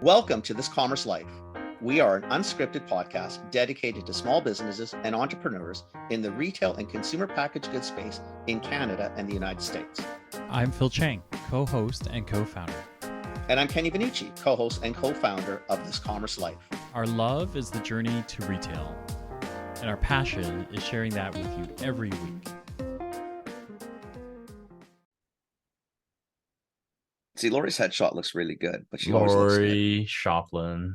Welcome to This Commerce Life. We are an unscripted podcast dedicated to small businesses and entrepreneurs in the retail and consumer packaged goods space in Canada and the United States. I'm Phil Chang, co-host and co-founder. And I'm Kenny Benucci, co-host and co-founder of This Commerce Life. Our love is the journey to retail, and our passion is sharing that with you every week. See, Laurie's headshot looks really good, but she always looks good. Laurie Shoplin.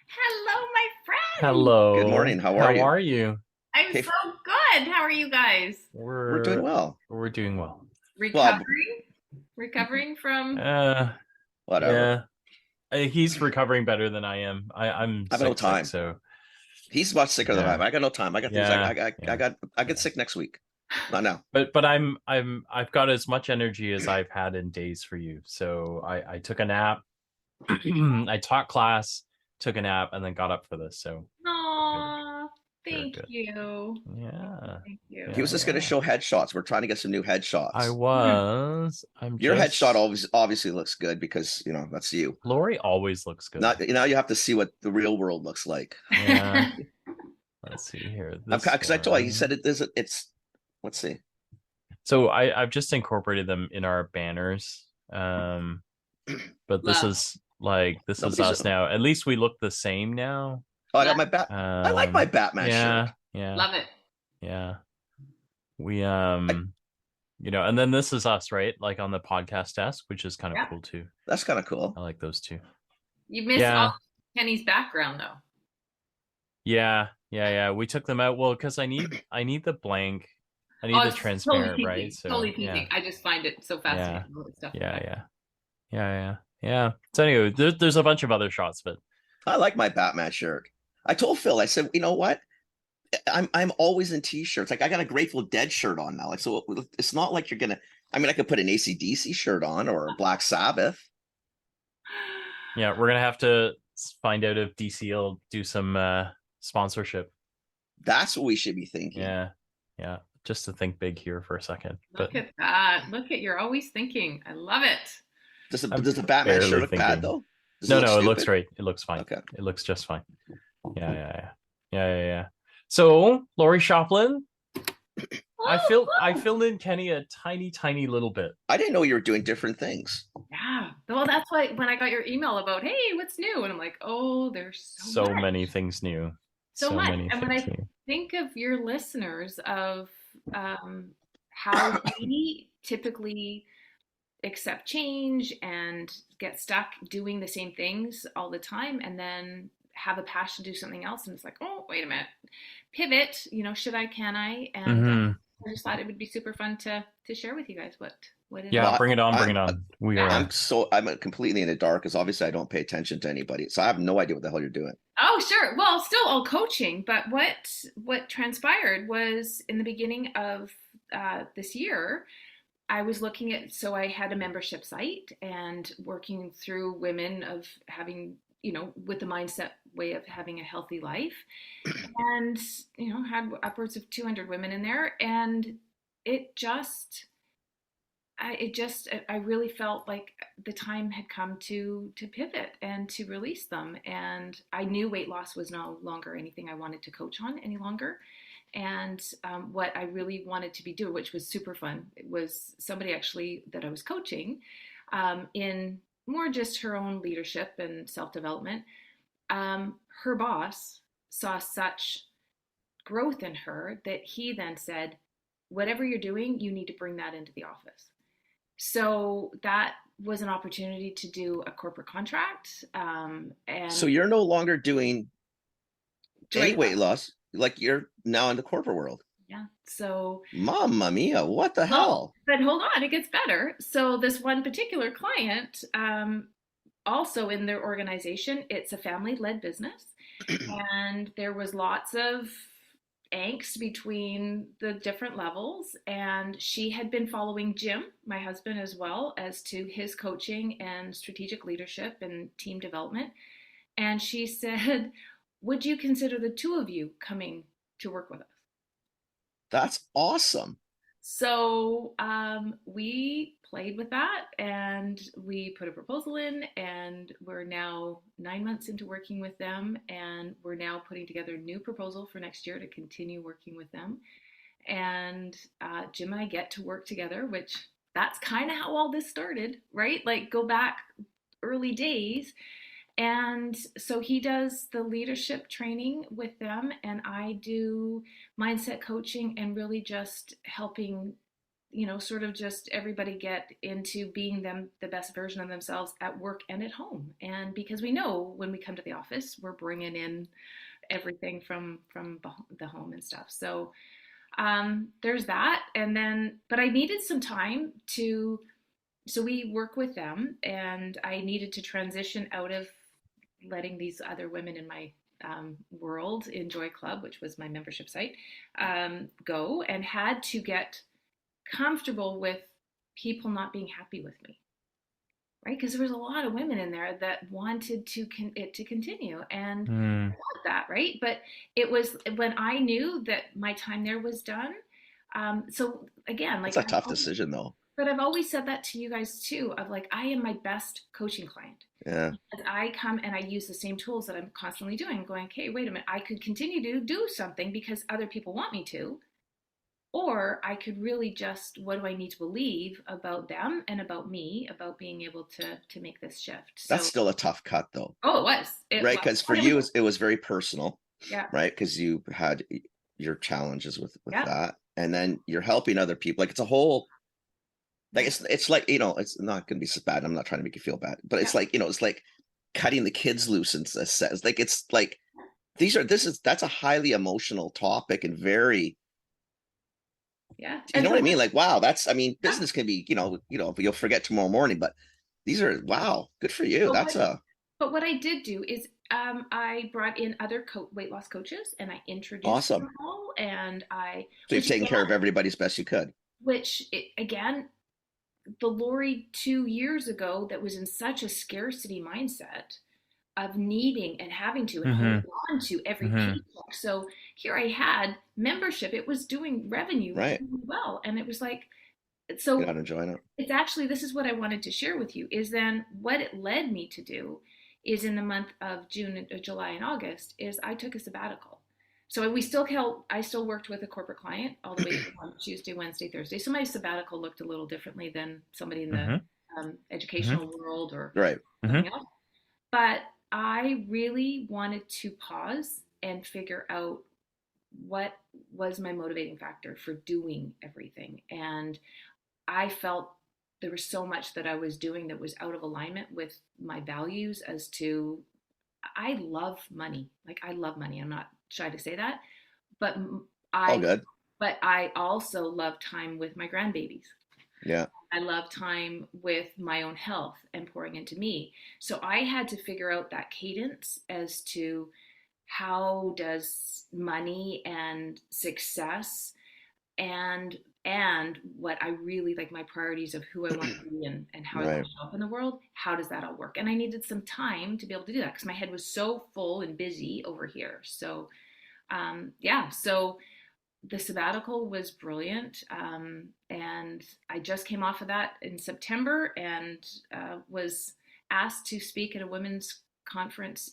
Hello, my friend. Hello. Good morning. How are you? How are you? I'm so good. How are you guys? We're doing well. We're doing well. Recovering from Whatever. Yeah. He's recovering better than I am. I'm I have no time. so He's much sicker than I am. I got no time. I got things. Yeah. I get sick next week. Not now. But I've got as much energy as I've had in days for you. So I took a nap. I taught class, took a nap, and then got up for this. So Aww, thank good. you. Yeah. Thank you. He was just going to show headshots. We're trying to get some new headshots. I was. Your headshot obviously looks good because that's you. Laurie always looks good. Now you have to see what the real world looks like. Yeah. Let's see here. Because I told you, he said it's. Let's see. So I've just incorporated them in our banners. But this is us now. At least we look the same now. Oh, I got my bat. I like my Batman shirt. Yeah. Love it. Yeah. We and then this is us, right? Like on the podcast desk, which is kind of cool too. That's kind of cool. I like those two. You missed all Kenny's background though. Yeah. We took them out. Well, because I need the blank. I need the transparent, totally right? So, totally teasing. I just find it so fascinating. Yeah. So anyway, there's a bunch of other shots, but I like my Batman shirt. I told Phil, I said, you know what? I'm always in t-shirts. Like I got a Grateful Dead shirt on now. Like so, it's not like you're gonna. I mean, I could put an AC/DC shirt on or a Black Sabbath. Yeah, we're gonna have to find out if DC will do some sponsorship. That's what we should be thinking. Yeah. Just to think big here for a second. Look at that. Look at you're always thinking. I love it. Does the Batman shirt look bad though? No, it looks great. It looks fine. Okay. It looks just fine. Yeah. So, Laurie Shoplin, I filled in Kenny a tiny little bit. I didn't know you were doing different things. Yeah. Well, that's why when I got your email about, hey, what's new? And I'm like, oh, there's so much. Many things new. So much. And when I think of your listeners of how we typically accept change and get stuck doing the same things all the time and then have a passion to do something else. And it's like, oh, wait a minute, pivot, should I, can I? And I just thought it would be super fun to share with you guys what it is. Bring it on. I'm completely in the dark because obviously I don't pay attention to anybody. So I have no idea what the hell you're doing. Oh, sure. Well, still all coaching, but what transpired was in the beginning of this year, I was looking at, so I had a membership site and working through women of having, with the mindset way of having a healthy life and, had upwards of 200 women in there. And I really felt like the time had come to pivot and to release them. And I knew weight loss was no longer anything I wanted to coach on any longer. And what I really wanted to be doing, which was super fun, it was somebody actually that I was coaching in more just her own leadership and self-development. Her boss saw such growth in her that he then said, whatever you're doing, you need to bring that into the office. So that was an opportunity to do a corporate contract. And so you're no longer doing any weight loss, like you're now in the corporate world. Yeah. So Mamma mia, what the hell? But hold on, it gets better. So this one particular client, also in their organization, it's a family-led business. And there was lots of angst between the different levels, and she had been following Jim, my husband, as well as to his coaching and strategic leadership and team development. And she said, would you consider the two of you coming to work with us? That's awesome. So we played with that, and we put a proposal in, and we're now 9 months into working with them, and we're now putting together a new proposal for next year to continue working with them. And Jim and I get to work together, which that's kind of how all this started, right? Like go back early days. And so he does the leadership training with them, and I do mindset coaching and really just helping, sort of just everybody get into being them the best version of themselves at work and at home. And because we know when we come to the office, we're bringing in everything from the home and stuff. So there's that. And then, but I needed some time so we work with them, and I needed to transition out of letting these other women in my world in Joy Club, which was my membership site, go, and had to get comfortable with people not being happy with me, right? Because there was a lot of women in there that wanted it to continue, and I want that, right? But it was when I knew that my time there was done. So again, like It's a tough decision though. But I've always said that to you guys too, of like, I am my best coaching client. Yeah. As I come and I use the same tools that I'm constantly doing, going, okay, wait a minute, I could continue to do something because other people want me to, or I could really just, what do I need to believe about them and about me, about being able to make this shift? So, That's still a tough cut though. Oh, it was. Right, because for you, it was very personal. Yeah. Right, because you had your challenges with Yeah. that, and then you're helping other people. Like it's a whole, like it's like, it's not going to be so bad. I'm not trying to make you feel bad, but it's like, it's like cutting the kids loose and says like, it's like that's a highly emotional topic and very, yeah. You know what I mean? Like, wow, business can be, you'll forget tomorrow morning, but these are, wow, good for you. But what I did do is I brought in other weight loss coaches, and I introduced them all, and so you've taken care of everybody as best you could. Which again, the Laurie 2 years ago that was in such a scarcity mindset of needing and having to and holding on to every paycheck. So here I had membership; it was doing revenue really well, and it was like, so you're not enjoying it. It's actually, this is what I wanted to share with you, is then what it led me to do is in the month of June, July, and August is I took a sabbatical. So I still worked with a corporate client all the way from Tuesday, Wednesday, Thursday. So my sabbatical looked a little differently than somebody in the educational world or something else. But I really wanted to pause and figure out what was my motivating factor for doing everything. And I felt there was so much that I was doing that was out of alignment with my values as to, I love money. Like I love money. I'm not shy to say that, but I also love time with my grandbabies. Yeah. I love time with my own health and pouring into me. So I had to figure out that cadence as to how does money and success and what I really like, my priorities of who I want to be and how I want to show up in the world, how does that all work? And I needed some time to be able to do that because my head was so full and busy over here. So so the sabbatical was brilliant. And I just came off of that in September and was asked to speak at a women's conference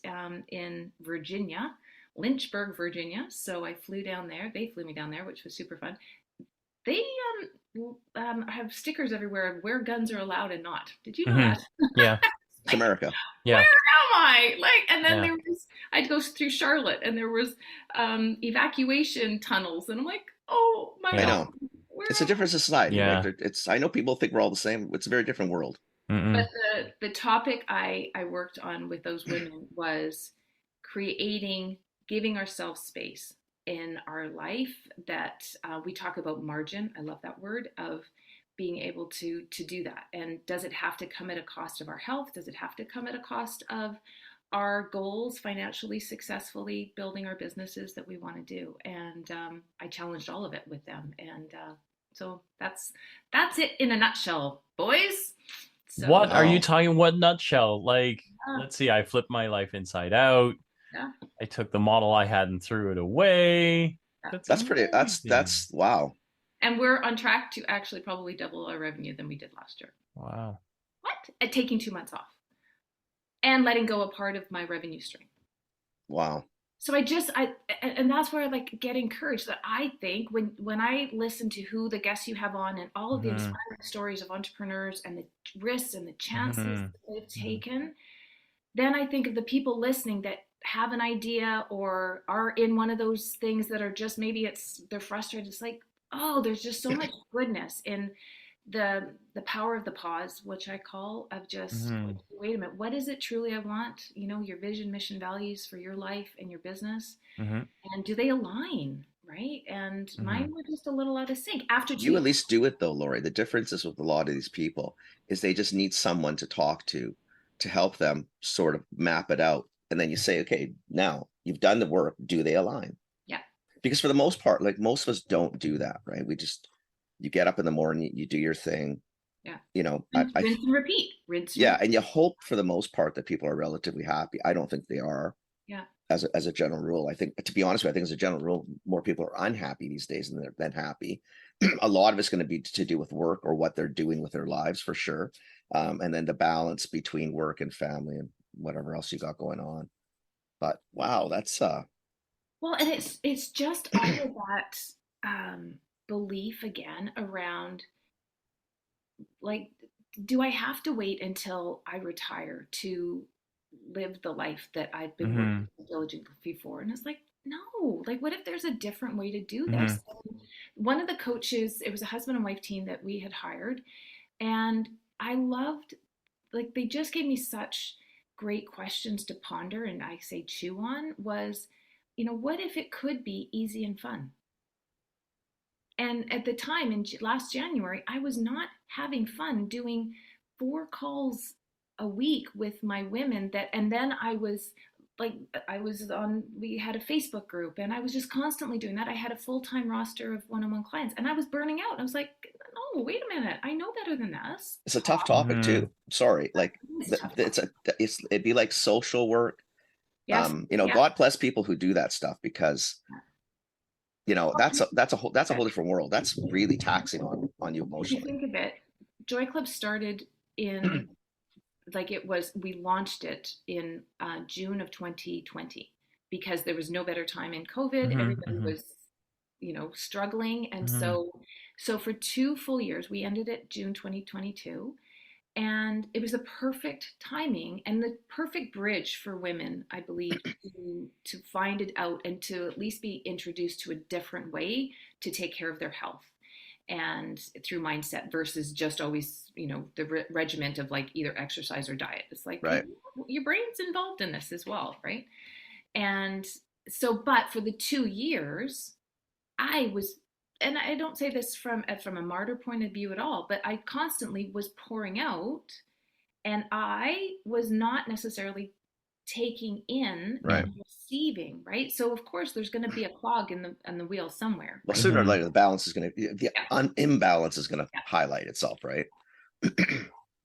in Virginia, Lynchburg, Virginia. So I flew down there. They flew me down there, which was super fun. They have stickers everywhere of where guns are allowed and not. Did you know that? Yeah. It's America. Yeah. Where am I? And then there was, I'd go through Charlotte and there was evacuation tunnels. And I'm like, oh my God. I know. It's a different society. Yeah. Like I know people think we're all the same. It's a very different world. But the topic I worked on with those women was giving ourselves space in our life that we talk about margin. I love that word, of being able to do that. And does it have to come at a cost of our health? Does it have to come at a cost of our goals, financially successfully building our businesses that we want to do? And I challenged all of it with them. And so that's it in a nutshell, boys. So, what are you talking? What nutshell? Like, let's see. I flipped my life inside out. Yeah. I took the model I had and threw it away. That's pretty. That's wow. And we're on track to actually probably double our revenue than we did last year. Wow. What? At taking 2 months off and letting go a part of my revenue stream. Wow. So and that's where I like get encouraged, that I think when I listen to who the guests you have on and all of the inspiring stories of entrepreneurs and the risks and the chances that they've taken, then I think of the people listening that have an idea or are in one of those things that are just, maybe they're frustrated. It's like, oh, there's just so much goodness in the power of the pause, which I call, of just wait a minute, what is it truly I want? You know, your vision, mission, values for your life and your business, and do they align, right? And mine were just a little out of sync after You at least do it though, Laurie. The difference is with a lot of these people is they just need someone to talk to help them sort of map it out. And then you say, okay, now you've done the work. Do they align? Yeah. Because for the most part, like most of us don't do that, right? You get up in the morning, you do your thing. Yeah. You know, rinse and repeat. Rinse. Yeah. And you hope for the most part that people are relatively happy. I don't think they are. Yeah. As a general rule, I think, to be honest with you, I think as a general rule, more people are unhappy these days than happy. A lot of it's going to be to do with work or what they're doing with their lives, for sure. And then the balance between work and family and whatever else you got going on. But wow, that's well, and it's just all of that belief again around, like, do I have to wait until I retire to live the life that I've been working diligently for? And it's like, no, like, what if there's a different way to do this? One of the coaches, it was a husband and wife team that we had hired, and I loved, like, they just gave me such great questions to ponder, and I say chew on, was, you know, what if it could be easy and fun? And at the time, in last January, I was not having fun doing 4 calls a week with my women, and then we had a Facebook group, and I was just constantly doing that. I had a full-time roster of one-on-one clients, and I was burning out. I was like, no, wait a minute. I know better than this. It's a tough topic too. Sorry. Like it'd be like social work. Yes. You know, God bless people who do that stuff, because you know, that's a whole different world. That's really taxing on you emotionally. If you think of it, Joy Club started in we launched it in June of 2020, because there was no better time in COVID. Everybody was, you know, struggling. And so for 2 full years, we ended it June 2022. And it was the perfect timing and the perfect bridge for women, I believe, to find it out and to at least be introduced to a different way to take care of their health, and through mindset, versus just always, you know, the regiment of like either exercise or diet. It's like, right, your brain's involved in this as well, right? And so, but for the 2 years, and I don't say this from a martyr point of view at all, but I constantly was pouring out, and I was not necessarily taking in and receiving, right? So of course there's going to be a clog in the wheel somewhere. Well, sooner or later, the balance is going to, imbalance is going to highlight itself, right?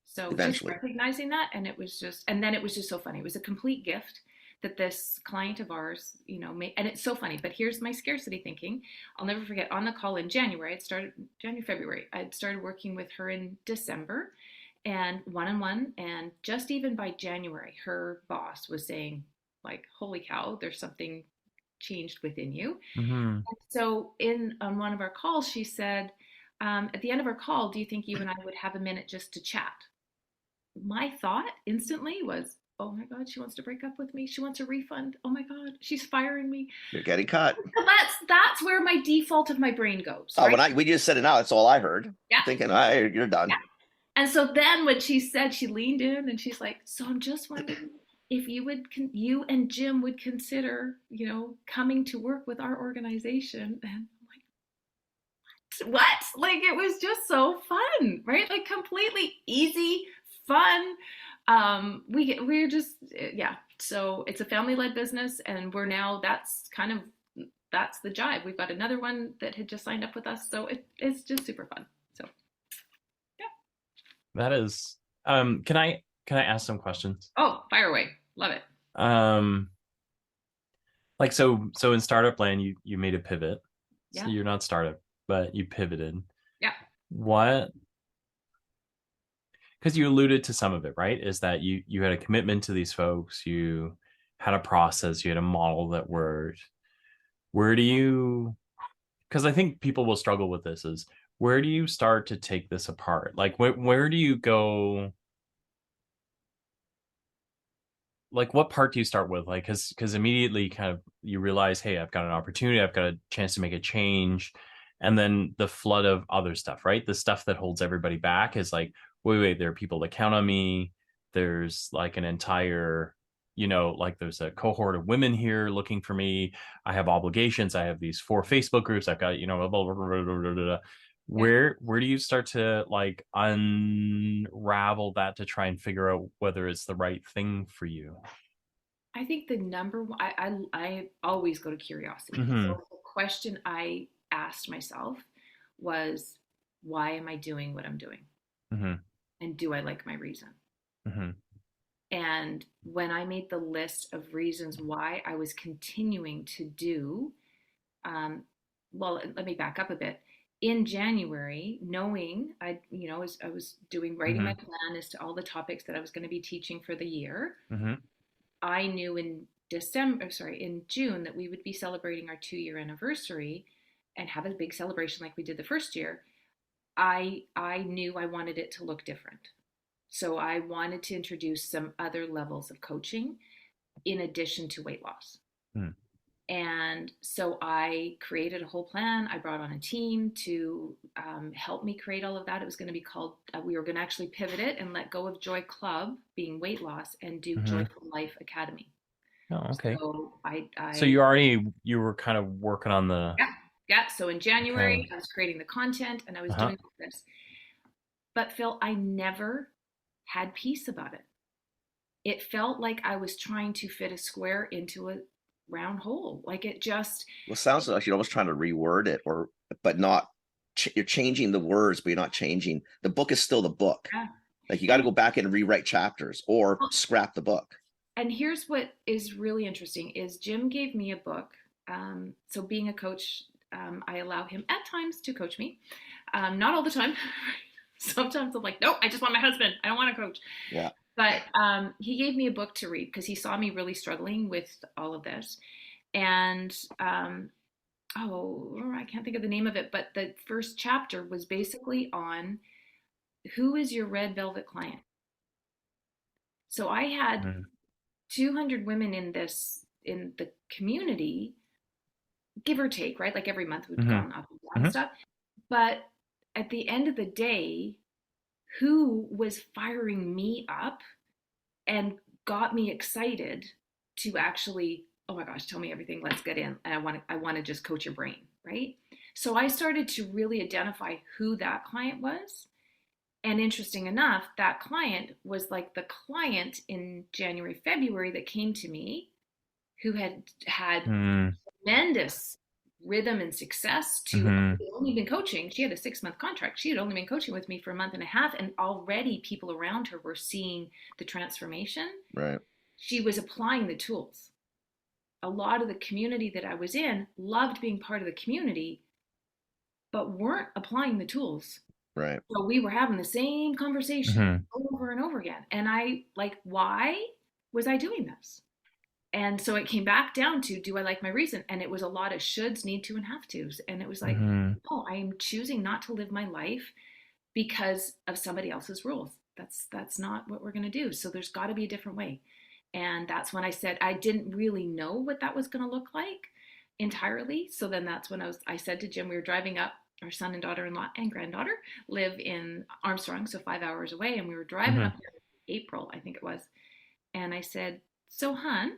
So eventually, just recognizing that, and then it was just so funny. It was a complete gift that this client of ours, you know, made, and it's so funny, but here's my scarcity thinking. I'll never forget, on the call in January, February, I'd started working with her in December, and one-on-one, and just even by January, her boss was saying, like, holy cow, there's something changed within you. And so on one of our calls, she said, at the end of our call, do you think you and I would have a minute just to chat? My thought instantly was, oh my God, she wants to break up with me. She wants a refund. Oh my God, she's firing me. You're getting cut. So that's where my default of my brain goes. Oh, right? when you just said it now, that's all I heard. Yeah. Thinking, you're done. Yeah. And so then when she said, she leaned in and she's like, so I'm just wondering if you and Jim would consider, you know, coming to work with our organization. And I'm like, what? Like, it was just so fun, right? Like, completely easy, fun. We're just, so it's a family-led business, and that's the jive. We've got another one that had just signed up with us, so it's just super fun. So yeah, that is can I ask some questions? Oh, fire away. Love it. Like, so in startup land, you made a pivot. Yeah. So you're not startup but you pivoted. Yeah. What? Because you alluded to some of it, right? Is that you had a commitment to these folks, you had a process, you had a model that worked. Where do you? Because I think people will struggle with this. Is where do you start to take this apart? Like, where do you go? Like, what part do you start with? Like, because immediately kind of you realize, hey, I've got an opportunity, I've got a chance to make a change, and then the flood of other stuff, right? The stuff that holds everybody back is like, wait, there are people that count on me. There's like an entire, like there's a cohort of women here looking for me. I have obligations. I have these 4 Facebook groups. I've got, blah, blah, blah, blah, blah, blah. Yeah. Where do you start to like unravel that to try and figure out whether it's the right thing for you? I think the number one, I always go to curiosity. Mm-hmm. So the question I asked myself was, why am I doing what I'm doing? Mm-hmm. And do I like my reason? Mm-hmm. And when I made the list of reasons why I was continuing to do, well, let me back up a bit. In January, knowing as I was writing my Mm-hmm. plan as to all the topics that I was going to be teaching for the year, Mm-hmm. I knew in June that we would be celebrating our 2-year anniversary and have a big celebration like we did the first year. I knew I wanted it to look different. So I wanted to introduce some other levels of coaching in addition to weight loss. Mm. And so I created a whole plan. I brought on a team to help me create all of that. It was going to be called, we were going to actually pivot it and let go of Joy Club being weight loss and do Mm-hmm. Joyful Life Academy. Oh, okay. So So you were kind of working on the. yeah. So in January, Okay. I was creating the content and I was Uh-huh. doing this. But Phil, I never had peace about it. It felt like I was trying to fit a square into a round hole. Like it just, Well, it sounds like you're almost trying to reword it, but not. You're changing the words, but you're not changing. The book is still the book. yeah. Like you got to go back and rewrite chapters or Well, scrap the book. and here's what is really interesting is Jim gave me a book. So being a coach, I allow him at times to coach me. Not all the time. Sometimes I'm like, nope, I just want my husband. I don't want to coach. Yeah. But he gave me a book to read because he saw me really struggling with all of this. And I can't think of the name of it, but the first chapter was basically on who is your red velvet client. So I had Mm-hmm. 200 women in the community, give or take, right? Like every month we've Mm-hmm. gone up and down Mm-hmm. and stuff. But at the end of the day, who was firing me up and got me excited to actually, oh my gosh, tell me everything, let's get in. And I want to just coach your brain, right? So I started to really identify who that client was. And interesting enough, that client was like the client in January, February that came to me who had Mm-hmm. tremendous rhythm and success to Mm-hmm. only been coaching. She had a 6-month contract. She had only been coaching with me for a month and a half. And already people around her were seeing the transformation. Right. She was applying the tools. A lot of the community that I was in loved being part of the community, but weren't applying the tools. Right. So we were having the same conversation Mm-hmm. over and over again. And I like, why was I doing this? And so it came back down to, do I like my reason? And it was a lot of shoulds, need to, and have tos. And it was like, Mm-hmm. oh, I am choosing not to live my life because of somebody else's rules. That's not what we're going to do. So there's got to be a different way. And that's when I said I didn't really know what that was going to look like entirely. So then that's when I said to Jim, we were driving up. Our son and daughter-in-law and granddaughter live in Armstrong, so 5 hours away. And we were driving up there in April, I think it was. And I said, so, hon,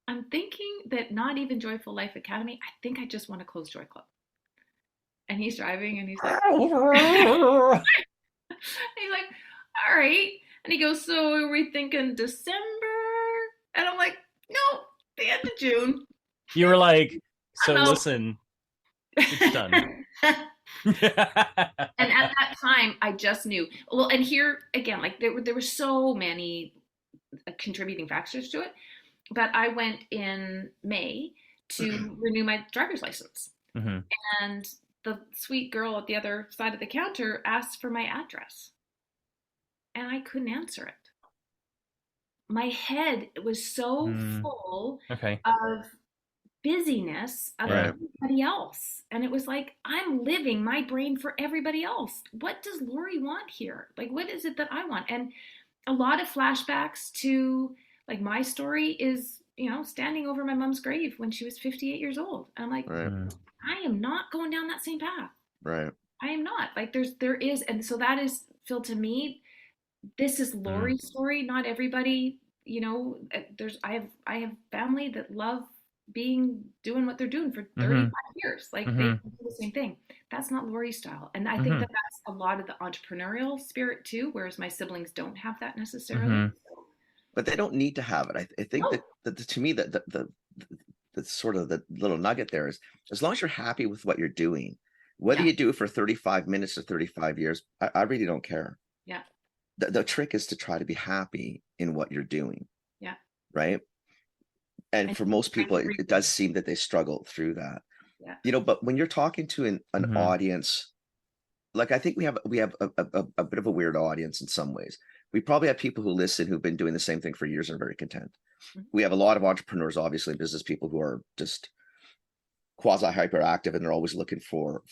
I'm thinking that not even Joyful Life Academy, I think I just want to close Joy Club. And he's driving and he's like, all right. And he goes, so are we thinking December? And I'm like, no, the end of June. You were like, so no. listen, it's done. And at that time, I just knew. Well, and here again, like there were so many contributing factors to it. But I went in May to renew my driver's license. Mm-hmm. And the sweet girl at the other side of the counter asked for my address, and I couldn't answer it. My head was so Mm, full okay. of busyness of Yeah. Right. everybody else. And it was like, I'm living my brain for everybody else. What does Laurie want here? Like, what is it that I want? And a lot of flashbacks to like my story is, standing over my mom's grave when she was 58 years old. And I'm like, Right. Mm, I am not going down that same path. Right. I am not. Like, there is. And so that is, Phil, to me, this is mm, Laurie's story. Not everybody, I have family that love doing what they're doing for mm-hmm, 35 years. Like they mm-hmm, do the same thing. That's not Laurie's style. And I think mm-hmm, that that's a lot of the entrepreneurial spirit too, whereas my siblings don't have that necessarily. mm-hmm, But they don't need to have it. I think No. that to me that the sort of the little nugget there is, as long as you're happy with what you're doing, whether Yeah. you do it for 35 minutes or 35 years, I really don't care. Yeah. The trick is to try to be happy in what you're doing, Yeah. right? And And for most people, find it does seem that they struggle through that. yeah. But when you're talking to an mm-hmm, audience, like I think we have a bit of a weird audience in some ways. We probably have people who listen who've been doing the same thing for years and are very content. Mhm. We have a lot of entrepreneurs, obviously, business people who are just quasi hyperactive and they're always looking for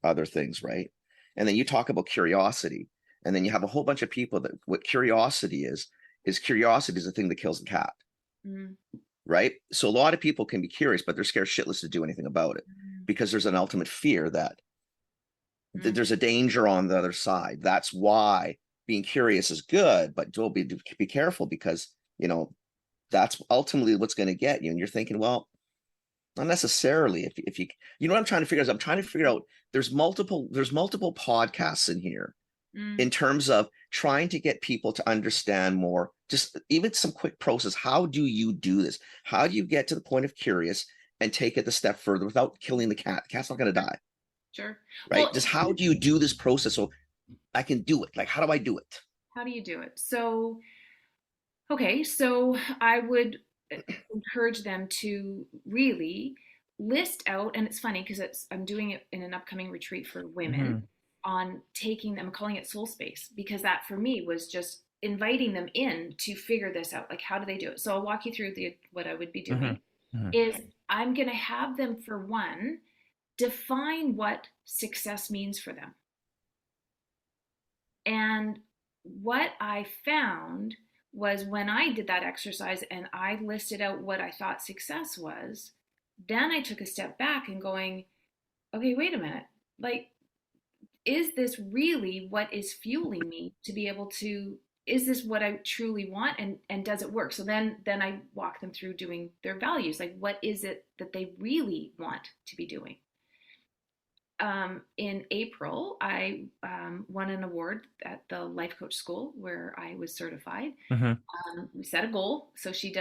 other things, right? And then you talk about curiosity, and then you have a whole bunch of people that what curiosity is curiosity is the thing that kills the cat, Mm, right? So a lot of people can be curious, but they're scared shitless to do anything about it mm, because there's an ultimate fear that mm. there's a danger on the other side. That's why being curious is good, but be careful because that's ultimately what's going to get you. And you're thinking, well, not necessarily. If what I'm trying to figure out is I'm trying to figure out there's multiple podcasts in here Mm. in terms of trying to get people to understand more, just even some quick process. How do you do this? How do you get to the point of curious and take it a step further without killing the cat? The cat's not going to die, Sure. right? Well, Just how do you do this process so I can do it? Like, how do I do it? how do you do it? So, okay, so I would encourage them to really list out, and it's funny because I'm doing it in an upcoming retreat for women mm-hmm, on taking them, calling it soul space, because that for me was just inviting them in to figure this out. Like, how do they do it? So I'll walk you through what I would be mm-hmm, doing mm-hmm, is I'm going to have them, for one, define what success means for them. And what I found was when I did that exercise and I listed out what I thought success was, then I took a step back and going, okay, wait a minute. Like, is this really what is fueling me to be able to, is this what I truly want, and does it work? So then I walk them through doing their values. Like, what is it that they really want to be doing? In April, I won an award at the life coach school where I was certified. mm-hmm, We set a goal. So she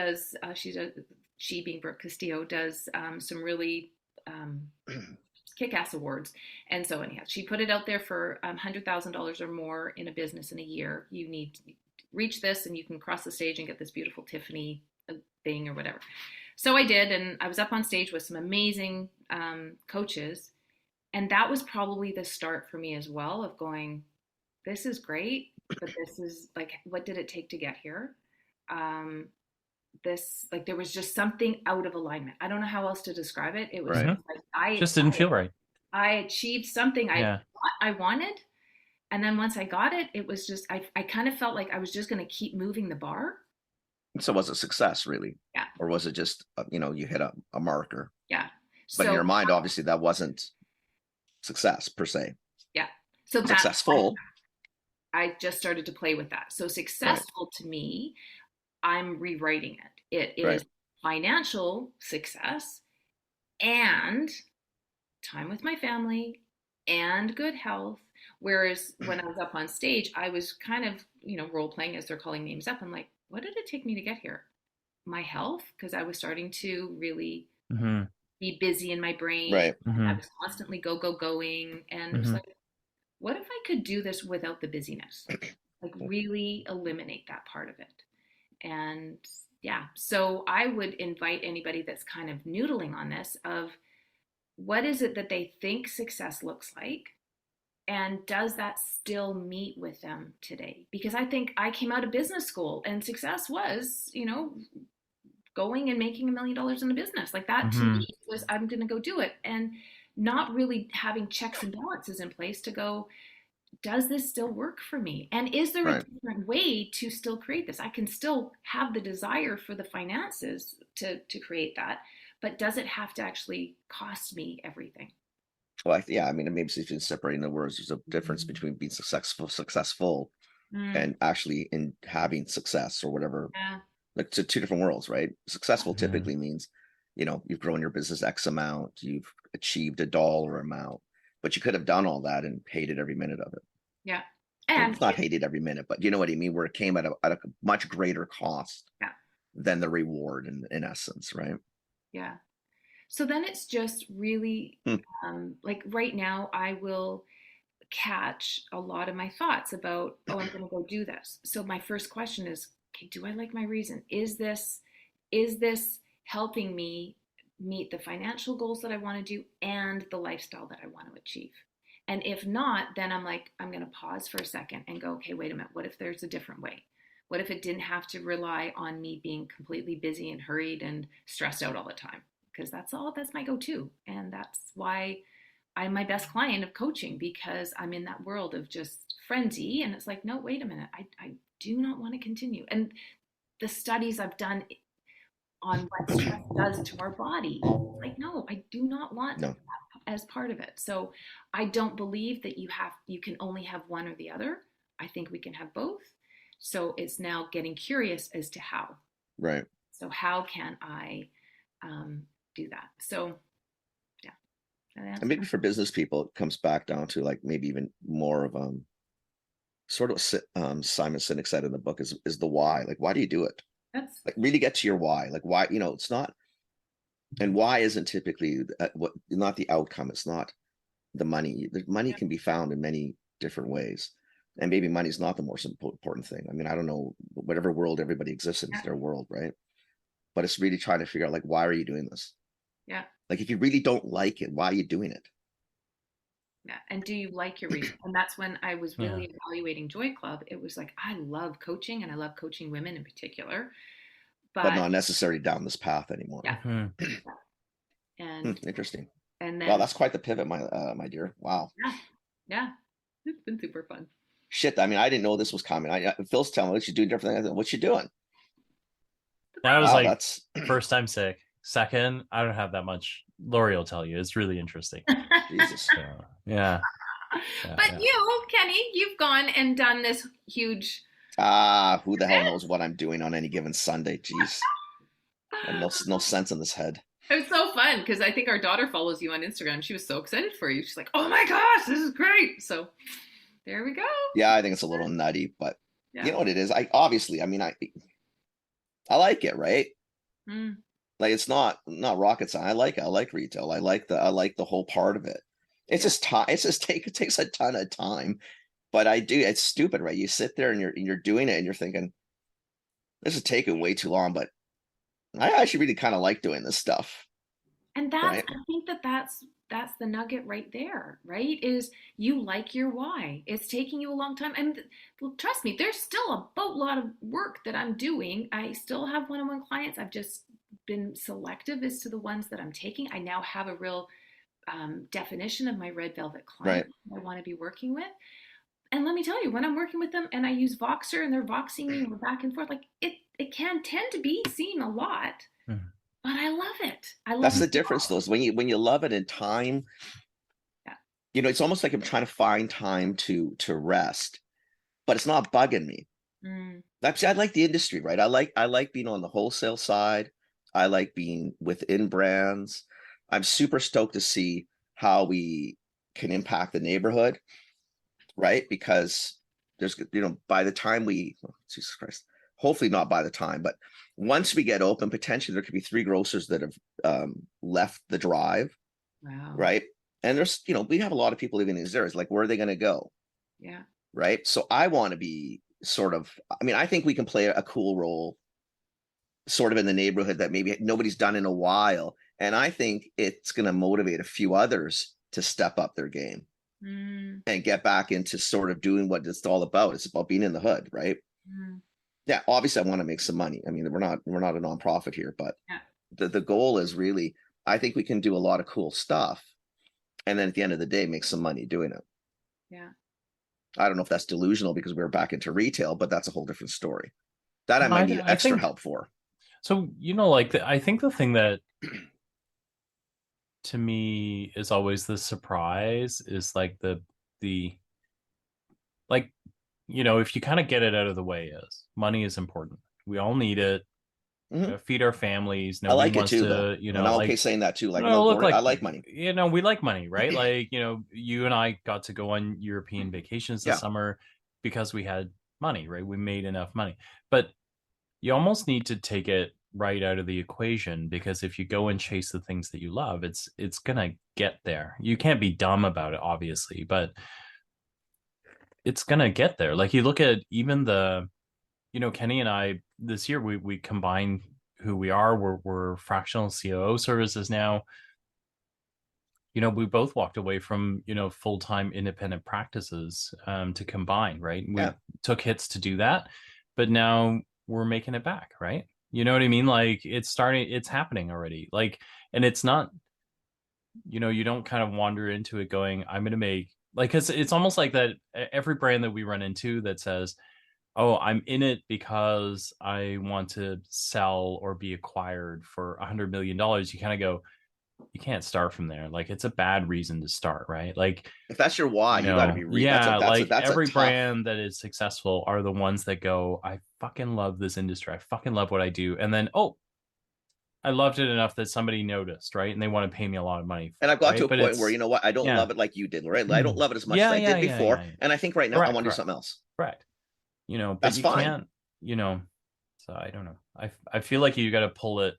being Brooke Castillo does some really kick-ass awards. And so anyhow, she put it out there for $100,000 or more in a business in a year. You need to reach this and you can cross the stage and get this beautiful Tiffany thing or whatever. So I did, and I was up on stage with some amazing coaches. And that was probably the start for me as well of going, this is great, but this is like, what did it take to get here? There was just something out of alignment. I don't know how else to describe it. It was Right. just like just didn't feel right. I achieved something I Yeah. thought I wanted. And then once I got it, it was just, I kind of felt like I was just going to keep moving the bar. So was it success really? Yeah. Or was it just, you hit a marker? Yeah. But in So, your mind, obviously that wasn't success per se. yeah. So that's Successful. I just started to play with that. So successful to me, I'm rewriting it. It is Right. financial success and time with my family and good health. Whereas when I was up on stage, I was kind of, role playing as they're calling names up. I'm like, what did it take me to get here? My health, because I was starting to really Mm-hmm, be busy in my brain. Right. mm-hmm, I was constantly going. And it was mm-hmm, like, what if I could do this without the busyness? Like really eliminate that part of it. And yeah, so I would invite anybody that's kind of noodling on this of what is it that they think success looks like? And does that still meet with them today? Because I think I came out of business school and success was, going and making $1 million in a business. Like that to Hmm. me was, I'm going to go do it. And not really having checks and balances in place to go, does this still work for me? And is there a Right. different way to still create this? I can still have the desire for the finances to create that, but does it have to actually cost me everything? Well, yeah, I mean, maybe if you separating the words, there's a difference Mm. between being successful, Mm. and actually in having success or whatever. Yeah. Like two different worlds, right? Successful Hmm. typically means, you've grown your business X amount, you've achieved a dollar amount, but you could have done all that and hated every minute of it. Yeah. Or And not hated every minute, but you know what I mean, where it came at a much greater cost yeah. than the reward in essence, right? Yeah. So then it's just really Hmm. like right now, I will catch a lot of my thoughts about, oh, I'm going to go do this. So my first question is, okay, do I like my reason? Is this helping me meet the financial goals that I want to do and the lifestyle that I want to achieve? And if not, then I'm like, I'm going to pause for a second and go, okay, wait a minute. What if there's a different way? What if it didn't have to rely on me being completely busy and hurried and stressed out all the time? Because that's my go-to. And that's why I'm my best client of coaching, because I'm in that world of just frenzy. And it's like, no, wait a minute. I do not want to continue. And the studies I've done on what stress does to our body, like, no, I do not want No, as part of it. So I don't believe that you can only have one or the other. I think we can have both. So it's now getting curious as to how. right. So how can I um, do that? So yeah, that And answer. maybe for business people, it comes back down to like maybe even more of sort of Simon Sinek said in the book is the why. Like, why do you do it? That's Like, really get to your why. Like, why? It's not, and why isn't typically what not the outcome. It's not the money. The money yeah, can be found in many different ways, and maybe money is not the most important thing. I mean, I don't know, whatever world everybody exists in is yeah, their world, right? But it's really trying to figure out like, why are you doing this? yeah. Like, if you really don't like it, why are you doing it? Yeah. And do you like your reason? And that's when I was Yeah. really evaluating Joy Club. It was like, I love coaching and I love coaching women in particular. But But not necessarily down this path anymore. yeah, Hmm. and Interesting. and Wow, then that's quite the pivot, my dear. Wow. yeah, yeah, it's been super fun. Shit. I mean, I didn't know this was coming. Phil's telling me she's doing different things. What's she doing? That was Wow, like that's first time sick. Second, I don't have that much. Laurie will tell you. It's really interesting. Jesus. So, yeah. Yeah. But Yeah. you, Kenny, you've gone and done this huge Who the hell event. knows what I'm doing on any given Sunday? Jeez. I have no sense in this head. It was so fun because I think our daughter follows you on Instagram. She was so excited for you. She's like, "Oh my gosh, this is great!" So there we go. Yeah, I think it's a little nutty, but you Yeah. know what it is? I obviously, I mean, I like it, right? Mm, Like it's not rocket science. I like it. I like retail. I like the whole part of it. It's yeah. just time. It takes a ton of time, but I do. It's stupid, right? You sit there and you're doing it and you're thinking this is taking way too long, but I actually really kind of like doing this stuff, And that's, right? I think that's the nugget right there, right? Is you like your why. It's taking you a long time. And well, trust me, there's still a boatload of work that I'm doing. I still have one-on-one clients. I've just been selective as to the ones that I'm taking. I now have a real definition of my red velvet client Right. I want to be working with. And let me tell you, when I'm working with them and I use Voxer and they're voxing me and we're back and forth, like it can tend to be seen a lot, Mhm. but I love it. I love That's it. the difference, though, is when you love it in time, Yeah. it's almost like I'm trying to find time to rest, but it's not bugging me. Mm, I like the industry, right? I like being on the wholesale side. I like being within brands. I'm super stoked to see how we can impact the neighborhood, right? Because there's, by the time Jesus Christ, hopefully not by the time, but once we get open, potentially there could be 3 grocers that have left the drive, wow. right? And there's, we have a lot of people living in these areas. Like, where are they going to go, Yeah. right? So I want to be sort of, I mean, I think we can play a cool role sort of in the neighborhood that maybe nobody's done in a while, And I think it's going to motivate a few others to step up their game Mm, and get back into sort of doing what it's all about. It's about being in the hood, right? mm, Yeah, obviously I want to make some money. I mean, we're not a nonprofit here, but yeah, the goal is really, I think we can do a lot of cool stuff, and then at the end of the day, make some money doing it. yeah. I don't know if that's delusional because we're back into retail, but that's a whole different story. That I No, might need I extra think help for. so. Like I think the thing that to me is always the surprise is like the like if you kind of get it out of the way, is money is important. We all need it. Mhm. Feed our families. I Nobody like it wants too, though. to, And I'm okay like, saying that too. Like I'm no, a look, board. I like, like money. we like money, right? Like, you and I got to go on European vacations this Yeah. summer because we had money, right? We made enough money. But you almost need to take it right out of the equation, because if you go and chase the things that you love, it's gonna get there. You can't be dumb about it, obviously, but it's gonna get there. Like, you look at even Kenny and I this year, we combined who we are. We're fractional COO services now. We both walked away from full-time independent practices, to combine, right? We Yeah. took hits to do that, but now we're making it back, right? You know what I mean? Like, it's happening already. Like, and it's not, you don't kind of wander into it going, I'm going to make, like, because it's almost like that. Every brand that we run into that says, oh, I'm in it because I want to sell or be acquired for $100 million, you kind of go, you can't start from there. Like, it's a bad reason to start, right? Like, If that's your why, you got to be yeah, like that's a every tough. brand that is successful are the ones that go, I fucking love this industry. I fucking love what I do. And then, oh, I loved it enough that somebody noticed, right? And they want to pay me a lot of money And for I've it, got to right? a But point where it's, you know what, I don't yeah. love it like you did, right? I don't love it as much as Yeah, I yeah, did yeah, before, yeah, yeah. and I think right now I want to do something else. Correct. But That's you fine. can't, so I don't know. I feel like you got to pull it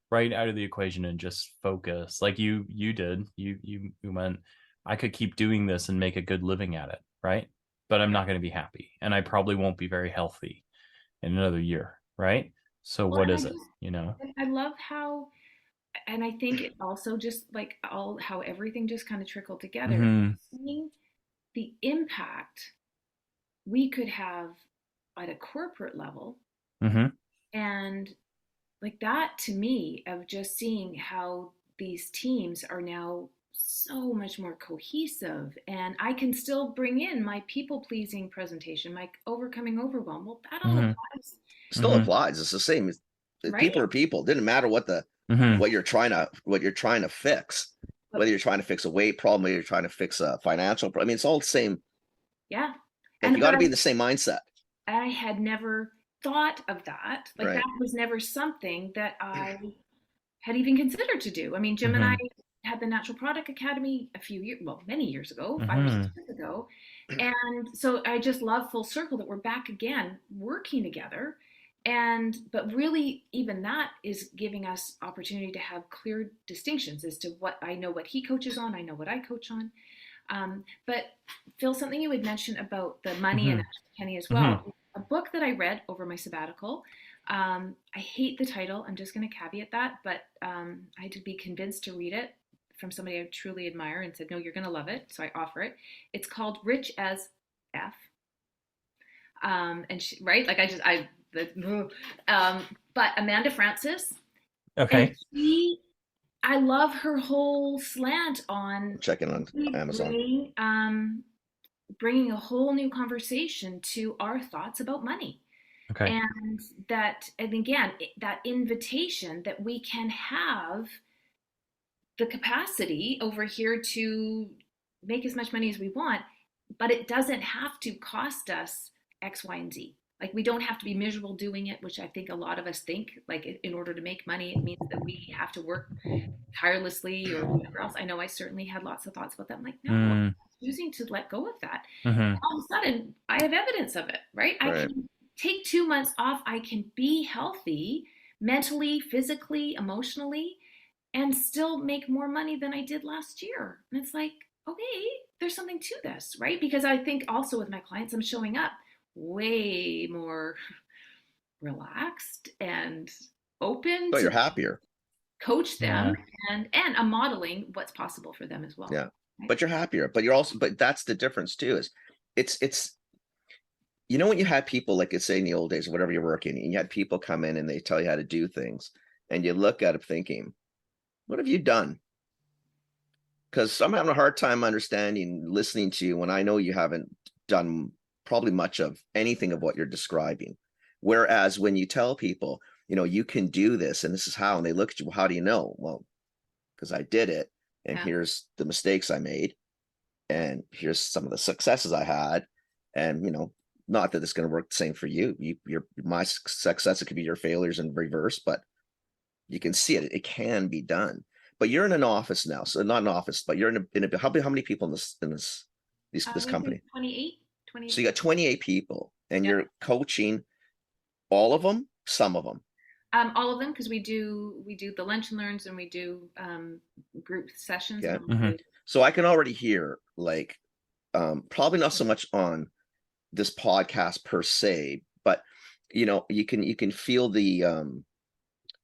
right out of the equation and just focus, like you did. You went, I could keep doing this and make a good living at it, right? But I'm not going to be happy, and I probably won't be very healthy in another year, right? So Well, what and is it, I love how, and I think it also just like all how everything just kind of trickled together. Mm-hmm. Seeing the impact we could have at a corporate level, Mm-hmm. and like that to me of just seeing how these teams are now so much more cohesive, and I can still bring in my people pleasing presentation, my overcoming overwhelm. Well, that all Mm-hmm. applies, Still applies. It's the same. right? People are people. It didn't matter Mm-hmm. what you're trying to fix. Whether you're trying to fix a weight problem, whether you're trying to fix a financial problem. I mean, it's all the same. Yeah. Like you And got but to be in the same mindset, I had never thought of that. Like that right? was never something that I had even considered to do. I mean, Jim and I Mm-hmm. had the Natural Product Academy a few years, well, many years ago, 5 or 6 Mm-hmm. years ago. And so I just love full circle that we're back again working together. But really, even that is giving us opportunity to have clear distinctions as to what I know, what he coaches on, I know what I coach on. But Phil, something you would mention about the money, and Mm-hmm. actually Kenny as Mm-hmm. well, a book that I read over my sabbatical. I hate the title. I'm just going to caveat that, but I had to be convinced to read it from somebody I truly admire and said, no, you're going to love it. So I offer it. It's called Rich as F. And she, right, like but Amanda Francis, and Okay. I love her whole slant on Checking on Amazon. bringing a whole new conversation to our thoughts about money. Okay. And again, that invitation that we can have the capacity over here to make as much money as we want, but it doesn't have to cost us X, Y, and Z. Like we don't have to be miserable doing it, which I think a lot of us think. Like in order to make money, it means that we have to work tirelessly or whatever else. I know I certainly had lots of thoughts about that. I'm like, no, I'm choosing to let go of that. Mm-hmm. All of a sudden, I have evidence of it, right? I Right. can take 2 months off. I can be healthy mentally, physically, emotionally, and still make more money than I did last year. And it's like, okay, there's something to this, right? Because I think also with my clients, I'm showing up way more relaxed and open So to you're happier. coach them, Yeah. and I'm modeling what's possible for them as well. Yeah. Right? But you're happier. But you're also, but that's the difference too, is it's you know, when you had people, like it's say in the old days, whatever you're working, and you had people come in and they tell you how to do things, and you look at it thinking, what have you done? Because I'm having a hard time understanding, listening to you when I know you haven't done probably much of anything of what you're describing. Whereas when you tell people, you know, you can do this and this is how, and they look at you, well, how do you know? Well, because I did it, and Yeah. here's the mistakes I made, and here's some of the successes I had, and you know, not that it's going to work the same for you. Your my success, it could be your failures in reverse, but you can see it. It can be done. But you're in an office now, so not an office, but you're in a how many people in this We do company? 28, So you got 28 people, and Yeah. you're coaching all of them, some of them. All of them, because we do the lunch and learns, and we do group sessions. Okay. And Mhm. So I can already hear like probably not so much on this podcast per se, but you know, you can feel the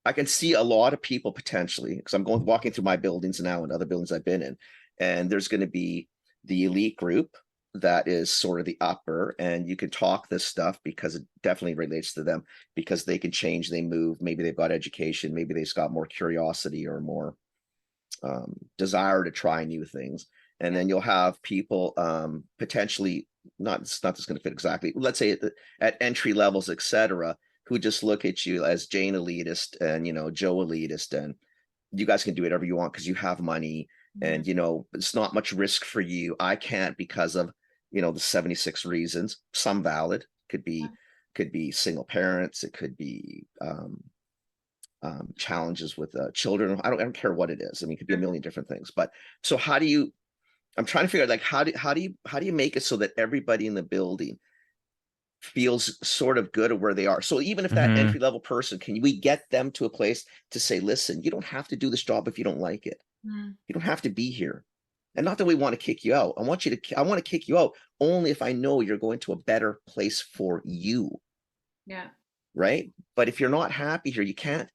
I can see a lot of people potentially, because I'm going walking through my buildings now and other buildings I've been in, and there's going to be the elite group that is sort of the upper, and you can talk this stuff because it definitely relates to them, because they can change, they move, maybe they've got education, maybe they've got more curiosity or more desire to try new things. And Yeah. then you'll have people potentially not, it's not just going to fit exactly, let's say at entry levels, etc., who just look at you as Jane elitist and you know Joe elitist, and you guys can do whatever you want because you have money, and you know it's not much risk for you. I can't because of you know the 76 reasons, some valid, could be single parents, it could be challenges with children. I don't care what it is. I mean, it could be a million different things. But so how do you? I'm trying to figure out like how do you make it so that everybody in the building feels sort of good at where they are. So even if that Mhm. entry level person, can we get them to a place to say, listen, you don't have to do this job if you don't like it. Mm. You don't have to be here. And not that we want to kick you out. I want to kick you out only if I know you're going to a better place for you. Yeah. Right. But if you're not happy here, you can't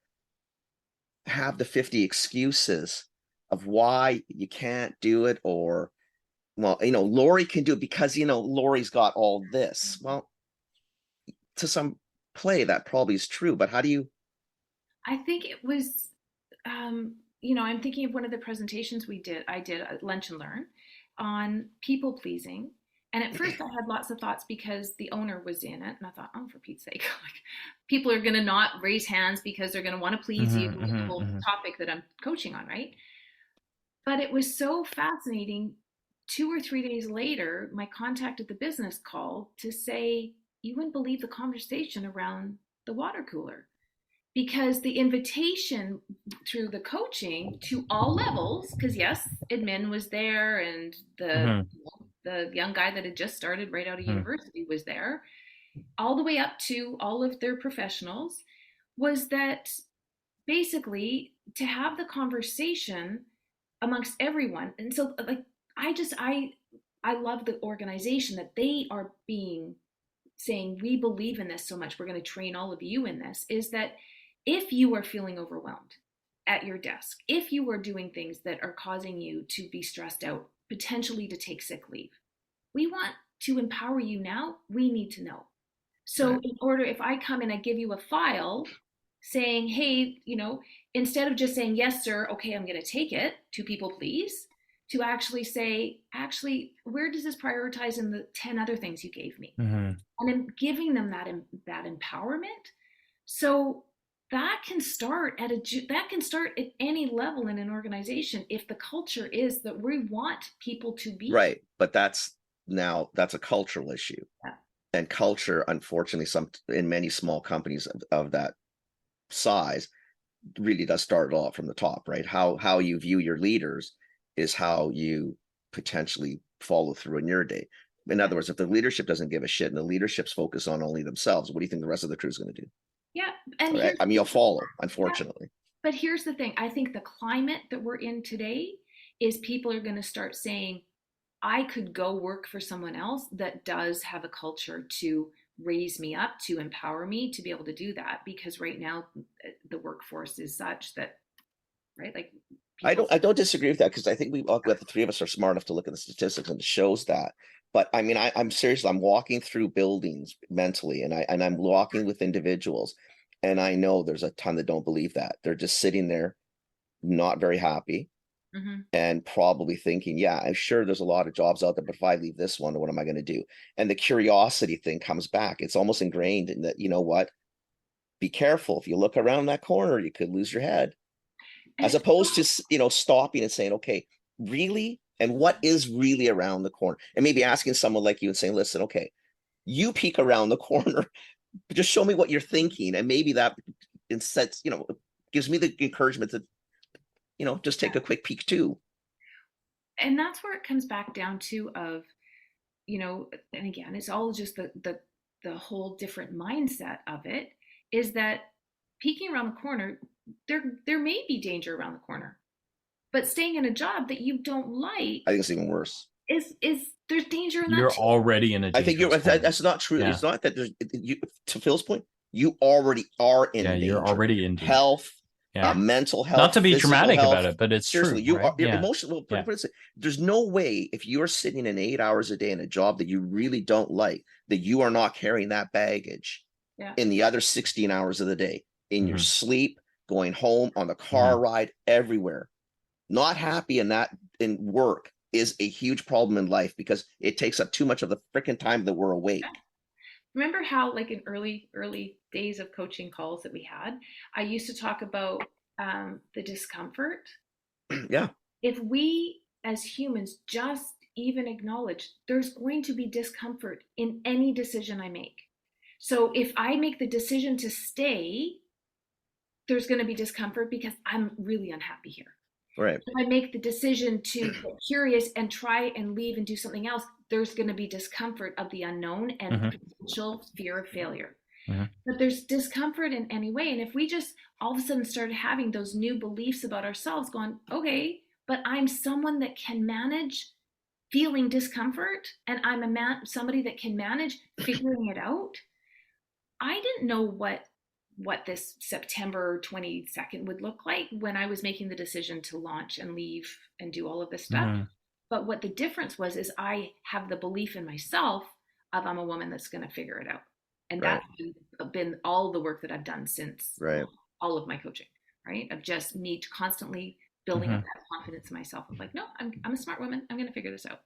have the 50 excuses of why you can't do it, or well, you know, Laurie can do it because you know Laurie's got all this. Well, to some play that probably is true, but how do you? I think it was, I'm thinking of one of the presentations I did at Lunch and Learn on people pleasing. And at first I had lots of thoughts because the owner was in it. And I thought, oh, for Pete's sake, like people are going to not raise hands because they're going to want to please you Mhm. with the Mhm. whole Mhm. topic that I'm coaching on, right? But it was so fascinating. 2 or 3 days later, my contact at the business called to say, you wouldn't believe the conversation around the water cooler, because the invitation through the coaching to all levels, because yes, admin was there, and Mhm. the young guy that had just started right out of Mhm. university was there, all the way up to all of their professionals, was that basically to have the conversation amongst everyone. And so like I love the organization that they are being saying, we believe in this so much, we're going to train all of you in this, is that if you are feeling overwhelmed at your desk, if you are doing things that are causing you to be stressed out, potentially to take sick leave, we want to empower you now. We need to know. So Right. in order, if I come and I give you a file saying, hey, instead of just saying, yes, sir, okay, I'm going to take it, to people please, to actually say, actually, where does this prioritize in the 10 other things you gave me? Mhm. And I'm giving them that empowerment. So that can start at any level in an organization if the culture is that we want people to be here. Right. But that's a cultural issue. Yeah. And culture, unfortunately, some in many small companies of that size really does start it all from the top, right? How you view your leaders is how you potentially follow through in your day. In other words, if the leadership doesn't give a shit and the leadership's focused on only themselves, what do you think the rest of the crew is going to do? Yeah. And All right. here's I mean, you'll follow, yeah, unfortunately. but here's the thing. I think the climate that we're in today is people are going to start saying, I could go work for someone else that does have a culture to raise me up, to empower me to be able to do that. Because right now, the workforce is such that right? Like I people. don't disagree with that, because I think the three of us are smart enough to look at the statistics, and it shows that. But I mean, I'm serious. I'm walking through buildings mentally, and I'm walking with individuals, and I know there's a ton that don't believe that. They're just sitting there, not very happy, Mhm. and probably thinking, yeah, I'm sure there's a lot of jobs out there, but if I leave this one, what am I going to do? And the curiosity thing comes back. It's almost ingrained in that, you know what? Be careful. If you look around that corner, you could lose your head. And As it's opposed to, you know, stopping and saying, okay, really? And what is really around the corner? And maybe asking someone like you and saying, listen, okay, you peek around the corner, but just show me what you're thinking. And maybe that instead, you know, gives me the encouragement to, you know, just take a quick peek too. and that's where it comes back down to of, you know, and again, it's all just the whole different mindset of it, is that peeking around the corner, there may be danger around the corner, but staying in a job that you don't like I think it's even worse. is there's danger in that You're too. already in a I think dangerous corner. that's not true. Yeah. It's not that there's, you, to Phil's point, you already are in Yeah, you're danger. already in danger. Health, Yeah. mental health, Not to be physical dramatic health. about it, but it's Seriously, true, you right? are Yeah. emotional. Yeah. There's no way, if you're sitting in 8 hours a day in a job that you really don't like, that you are not carrying that baggage Yeah. in the other 16 hours of the day, in your Mhm. sleep, going home, on the car ride, everywhere. Not happy in work is a huge problem in life, because it takes up too much of the freaking time that we're awake. Remember how, like in early days of coaching calls that we had, I used to talk about the discomfort. Yeah. If we as humans just even acknowledge there's going to be discomfort in any decision I make. So if I make the decision to stay, there's going to be discomfort because I'm really unhappy here. Right. If I make the decision to get curious and try and leave and do something else, there's going to be discomfort of the unknown and potential fear of failure. But there's discomfort in any way. And if we just all of a sudden started having those new beliefs about ourselves, going, okay, but I'm someone that can manage feeling discomfort, and I'm somebody that can manage figuring it out. I didn't know what this September 22nd would look like when I was making the decision to launch and leave and do all of this stuff. But what the difference was is I have the belief in myself of I'm a woman that's going to figure it out. And Right. that's been all the work that I've done since Right. all of my coaching, right? Of just me constantly building up that confidence in myself of like, no, I'm a smart woman. I'm going to figure this out.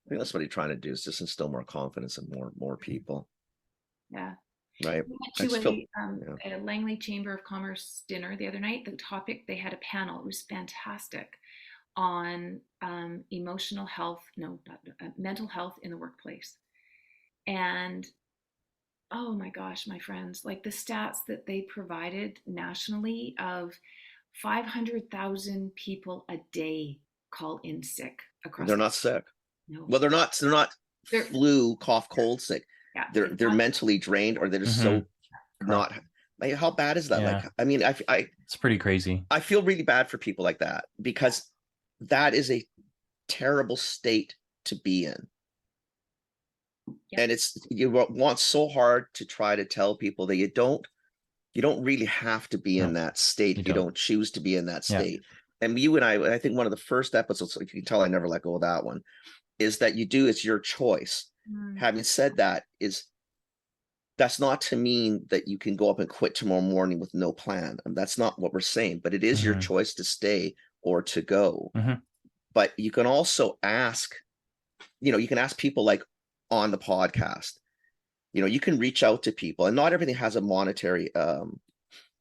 I think that's what he's trying to do, is just instill more confidence in more people. Yeah. Right. We I just went feel, to a Langley Chamber of Commerce dinner the other night. The topic, they had a panel. It was fantastic on emotional health, no, not, mental health in the workplace. And oh my gosh, my friends, like the stats that they provided nationally of 500,000 people a day call in sick across. they're not sick. No. Well, they're not They're- flu, cough, cold sick. Yeah, They're mentally drained, or they're just so not. Like, how bad is that? Yeah. Like, I mean, it's pretty crazy. I feel really bad for people like that, because that is a terrible state to be in. Yeah. And you want so hard to try to tell people that you don't really have to be in that state if you don't choose to be in that state. And you and I think one of the first episodes, like you can tell I never let go of that one, is that it's your choice. Having said that, that's not to mean that you can go up and quit tomorrow morning with no plan. And that's not what we're saying, but it is your choice to stay or to go. But you can also ask, you can ask people like on the podcast, you can reach out to people, and not everything has a monetary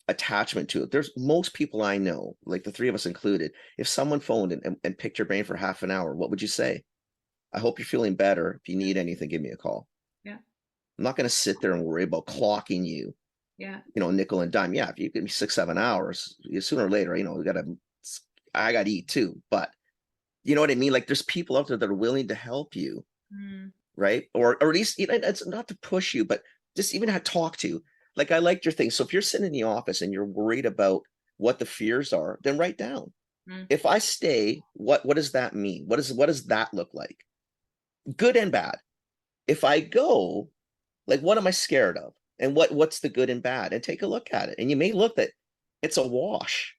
attachment to it. There's most people I know, like the three of us included, if someone phoned and picked your brain for half an hour, what would you say? I hope you're feeling better. If you need anything, give me a call. Yeah. I'm not going to sit there and worry about clocking you. Yeah. Nickel and dime. Yeah. If you give me 6-7 hours, sooner or later, I got to eat too. But you know what I mean? Like, there's people out there that are willing to help you. Right. Or at least, it's not to push you, but just even to talk to. Like, I liked your thing. So if you're sitting in the office and you're worried about what the fears are, then write down. If I stay, what does that mean? What does that look like? Good and bad. If I go, like, what am I scared of? And what's the good and bad? And take a look at it. And you may look that it's a wash.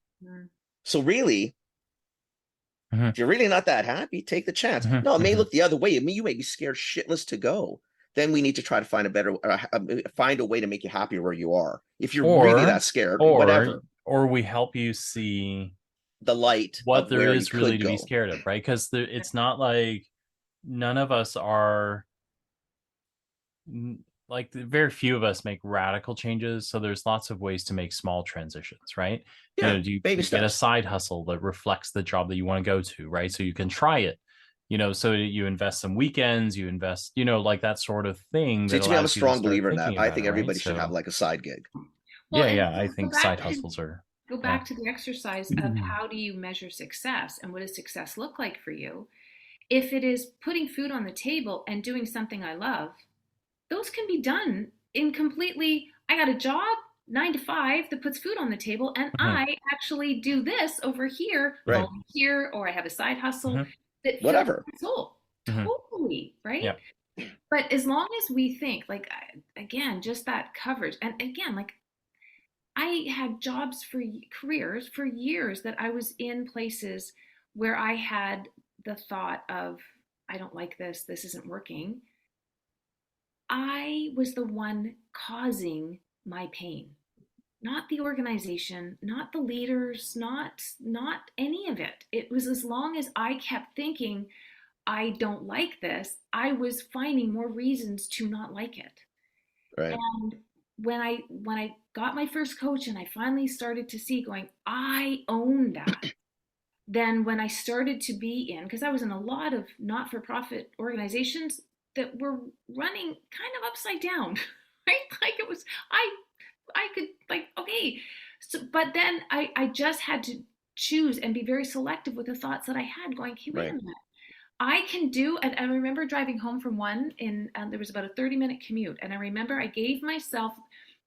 So really, Mhm. if you're really not that happy, take the chance. Mhm. No, it may Mhm. look the other way. I mean, you may be scared shitless to go. Then we need to try to find a better, find a way to make you happier where you are. If you're really or that scared, or whatever, or we help you see the light what of there where you is really could to be go. scared of, right? Because it's not like none of us are like very few of us make radical changes, so there's lots of ways to make small transitions, right? Yeah, You baby get a steps. side hustle that reflects the job that you want to go to, right? So you can try it, so you invest some weekends, you invest, like that sort of thing See, that to me, I'm a allows you to strong start believer in that. thinking I about it, think right? everybody should have So like a side gig. Well, and yeah, I go think back side to hustles are, go yeah. back to the exercise of how do you measure success and what does success look like for you? If it is putting food on the table and doing something I love, those can be done in completely, I got a job 9 to 5 that puts food on the table, and Mhm. I actually do this over here, Right. volunteer, or I have a side hustle Mhm. that fills Whatever. my soul. Mhm. Totally, right? Yeah. But as long as we think, like, again, just that coverage, and again, like, I had jobs for careers for years that I was in places where I had the thought of, I don't like this, this isn't working. I was the one causing my pain, not the organization, not the leaders, not any of it. It was as long as I kept thinking I don't like this, I was finding more reasons to not like it. Right. And when I got my first coach and I finally started to see going, I own that. Then when I started to be in, because I was in a lot of not-for-profit organizations that were running kind of upside down, right? Like it was, I could like, okay. So, but then I just had to choose and be very selective with the thoughts that I had going, hey, wait a Right. minute. I can do, and I remember driving home from one there was about a 30-minute commute. And I remember I gave myself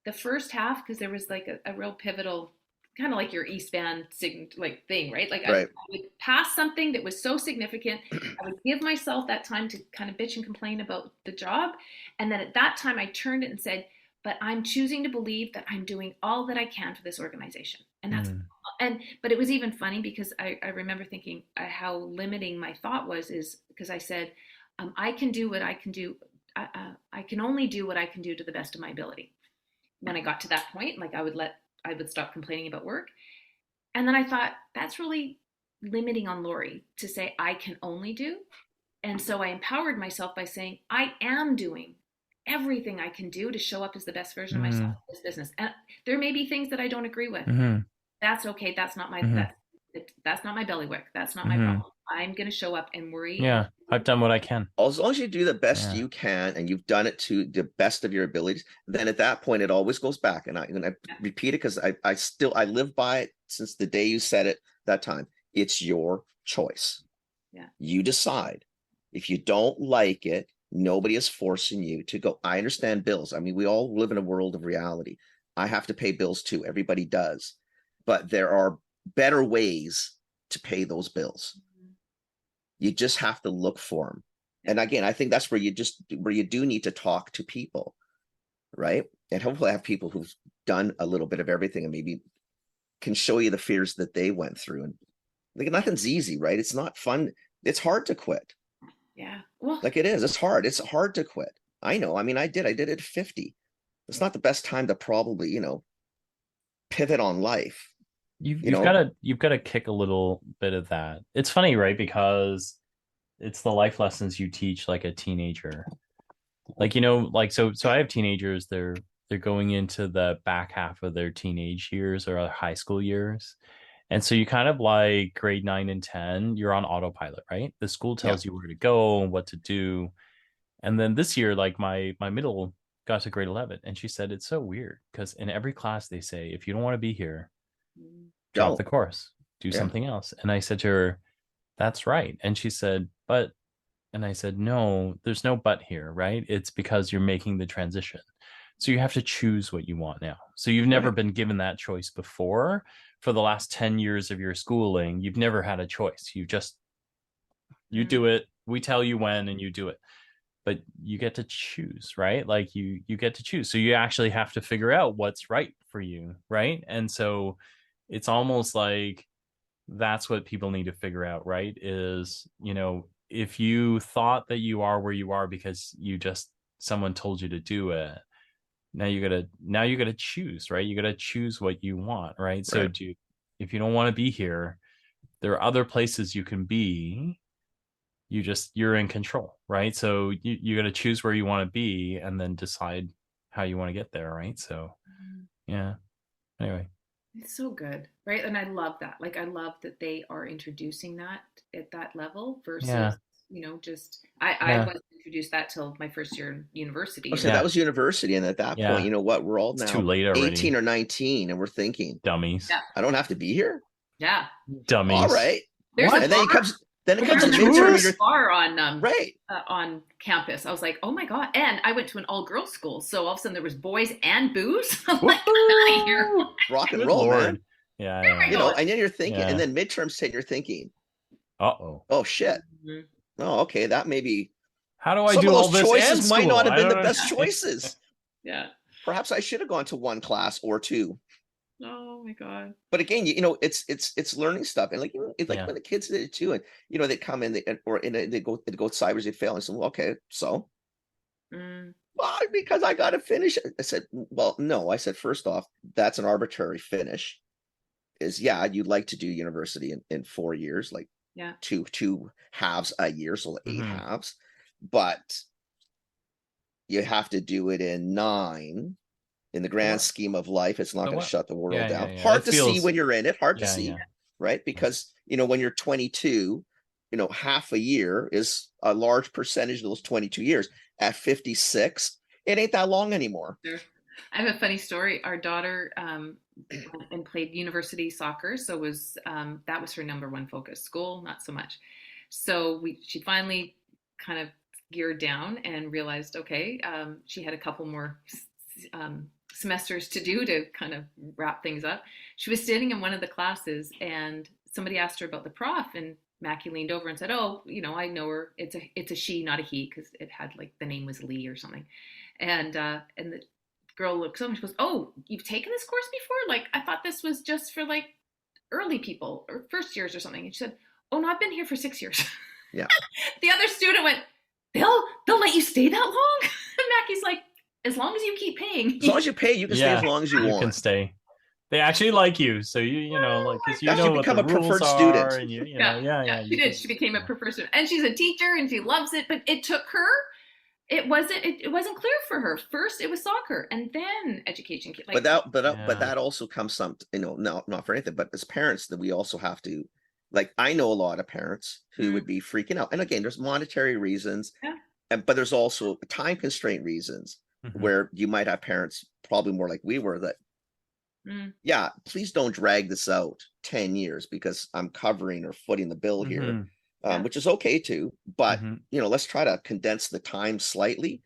the first half because there was like a real pivotal, kind of like your Eastbound like thing, right? Like I Right. would pass something that was so significant. I would give myself that time to kind of bitch and complain about the job. And then at that time, I turned it and said, but I'm choosing to believe that I'm doing all that I can for this organization. And that's Mhm. but it was even funny because I remember thinking how limiting my thought was is because I said I can do what I can do. I can only do what I can do to the best of my ability. When I got to that point, like I would stop complaining about work, and then I thought that's really limiting on Laurie to say I can only do. And so I empowered myself by saying I am doing everything I can do to show up as the best version of myself Mhm. in this business. And there may be things that I don't agree with. Mhm. That's okay. Mhm. That's not my bellywick. That's not my Mhm. problem. I'm going to show up and worry and Yeah, I've done what I can. As long as you do the best Yeah. you can and you've done it to the best of your abilities, then at that point it always goes back. And I repeat it because I live by it since the day you said it that time. It's your choice. yeah. You decide. If you don't like it, nobody is forcing you to go. I understand bills. I mean, we all live in a world of reality. I have to pay bills too. Everybody does. But there are better ways to pay those bills. You just have to look for them. Yeah. And again, I think that's where you do need to talk to people, right? And hopefully have people who've done a little bit of everything and maybe can show you the fears that they went through. And like nothing's easy, right? It's not fun. It's hard to quit. Yeah. Well, Like it is. It's hard. It's hard to quit. I know. I mean, I did it at 50. It's not the best time to probably, pivot on life. You've You you've got know, to you've got to kick a little bit of that. It's funny, right? Because it's the life lessons you teach like a teenager. Like so I have teenagers, they're going into the back half of their teenage years or high school years. And so you kind of like grade 9 and 10, you're on autopilot, right? The school yeah, tells you where to go and what to do. And then this year, like my middle got to grade 11, and she said it's so weird because in every class they say if you don't want to be here, drop don't. the course, do Yeah, something else. And I said to her, that's right. And she said, but, and I said, no, there's no but here, right? It's because you're making the transition. So you have to choose what you want now. So you've never right. been given that choice before. For the last 10 years of your schooling, you've never had a choice. You do it. We tell you when and you do it. But you get to choose, right? Like you get to choose. So you actually have to figure out what's right for you, right? And so it's almost like that's what people need to figure out, right? Is, if you thought that you are where you are because someone told you to do it, now you gotta choose, right? You gotta choose what you want, right? So Right. if you don't want to be here, there are other places you can be. You're in control, right? So you got to choose where you want to be and then decide how you want to get there, right? So yeah. Anyway, It's so good, right? And I love that. Like, I love that they are introducing that at that level yeah, versus, just I yeah, wasn't introduced that till my first year in university, I'll say and that yeah, was university, and at that point, yeah. you know what? We're all It's too now late 18 already. or 19, and we're thinking, Dummies, yeah, I don't have to be here. yeah. All dummies. right. There's a What? And then bar. then it I got comes the the Apparently, midterm, and there's tools. you're a bar right. on campus. I was like, oh my god! And I went to an all girls school, so all of a sudden there was boys and booze. I'm like, get out of here! Woohoo! Rock and Good roll, man. lord. Yeah, Where am I yeah, going? And then you're thinking, and yeah. then midterms hit, and you're thinking, Uh-oh. oh shit. Mhm. Oh, okay. That may be How do I some do of all those this choices and might not school? have I been the don't best know. choices. Yeah. Perhaps I should have gone to one class or two. Oh my god. But again, it's learning stuff, and like it's like Yeah. when the kids did it too, and they come in, they go sideways, they fail, and I said, well, okay, so Mm, well, because I got to finish it. I said, well, no, I said, first off, that's an arbitrary finish. Is yeah, you'd like to do university in 4 years, like yeah. two halves a year, so 8 Mhm. halves, but you have to do it in 9. In the grand What? scheme of life, it's not So going to what? shut the world Yeah, yeah, down. yeah. It Hard to see feels when you're in it, hard to yeah, see, yeah. right? Because, when you're 22, half a year is a large percentage of those 22 years. At 56, it ain't that long anymore. Sure. I have a funny story. Our daughter went and played university soccer, so that was her number one focus. School, not so much. So she finally kind of geared down and realized, okay, she had a couple more semesters to do to kind of wrap things up. She was sitting in one of the classes, and somebody asked her about the prof, and Mackie leaned over and said, "Oh, I know her. It's a she, not a he, because it had like the name was Lee or something." And the girl looks up and she goes, "Oh, you've taken this course before? Like, I thought this was just for like early people or first years or something." And she said, "Oh no, I've been here for 6 years." Yeah. The other student went, "They'll let you stay that long?" And Mackie's like, "As long as you keep paying." As long as you pay, you can stay as Yeah. long as you You can want. stay. They actually like you, so like, because you Yes, you know what the become a rules preferred are, student. and Yeah, yeah. she You did. She just became a preferred student, and she's a teacher, and she loves it. But it took her. It wasn't clear for her. First, it was soccer, and then education. But Like, yeah. that also comes some, no, not for anything, but as parents, that we also have to, like, I know a lot of parents who mm, would be freaking out. And again, there's monetary reasons, yeah, but there's also time constraint reasons Mhm. where you might have parents probably more like we were that, mm, yeah, please don't drag this out 10 years because I'm covering or footing the bill here, Mhm. yeah, which is okay too. But, Mhm. let's try to condense the time slightly. Yeah.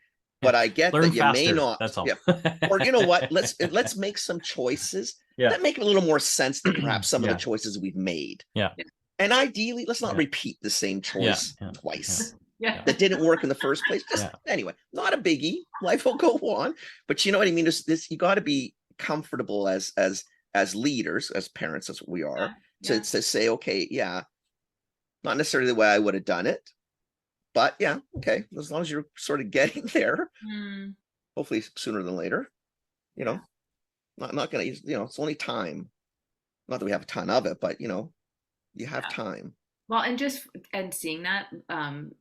But I get Learn that you may faster. not, That's all. yeah. Or you know what? Let's make some choices Yeah. that make a little more sense than perhaps some of the Yeah. choices we've made. Yeah. And ideally, let's not Yeah. repeat the same Yeah. choice Yeah. twice. yeah, That didn't work in the first place. Just Yeah. anyway, not a biggie. Life will go on. But you know what I mean? There's this, you got to be comfortable as leaders, as parents, as we are, yeah. to say, okay, yeah, not necessarily the way I would have done it, but yeah, okay, as long as you're sort of getting there, Mm, hopefully sooner than later, you know, not gonna, it's only time. Not that we have a ton of it, but you have yeah. time. Well, and seeing that, and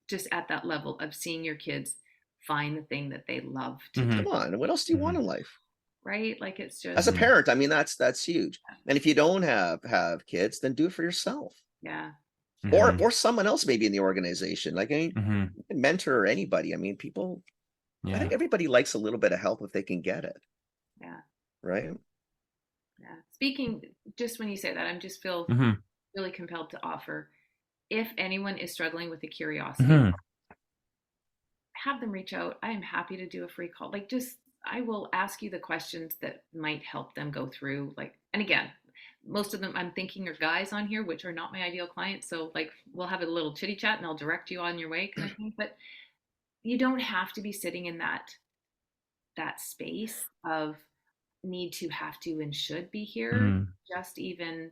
just at that level of seeing your kids find the thing that they love to do, Come Mhm. on, what else do you want Mhm. in life? right? Like, it's As a just, Mhm. parent, I mean, that's huge. And if you don't have kids, then do it for yourself. yeah, Or Mhm. or someone else maybe in the organization. Like, I mean, Mhm. you can mentor anybody. I mean, people, I Yeah. think everybody likes a little bit of help if they can get it, yeah, right? yeah. Speaking, just when you say that, I just feel Mhm. really compelled to offer, if anyone is struggling with a curiosity, Mhm. have them reach out. I am happy to do a free call. Like, just, I will ask you the questions that might help them go through. Like, and again, most of them I'm thinking are guys on here, which are not my ideal clients. So like, we'll have a little chitty chat and I'll direct you on your way kind of thing. But you don't have to be sitting in that space of need to, have to, and should be here. Mhm. Just even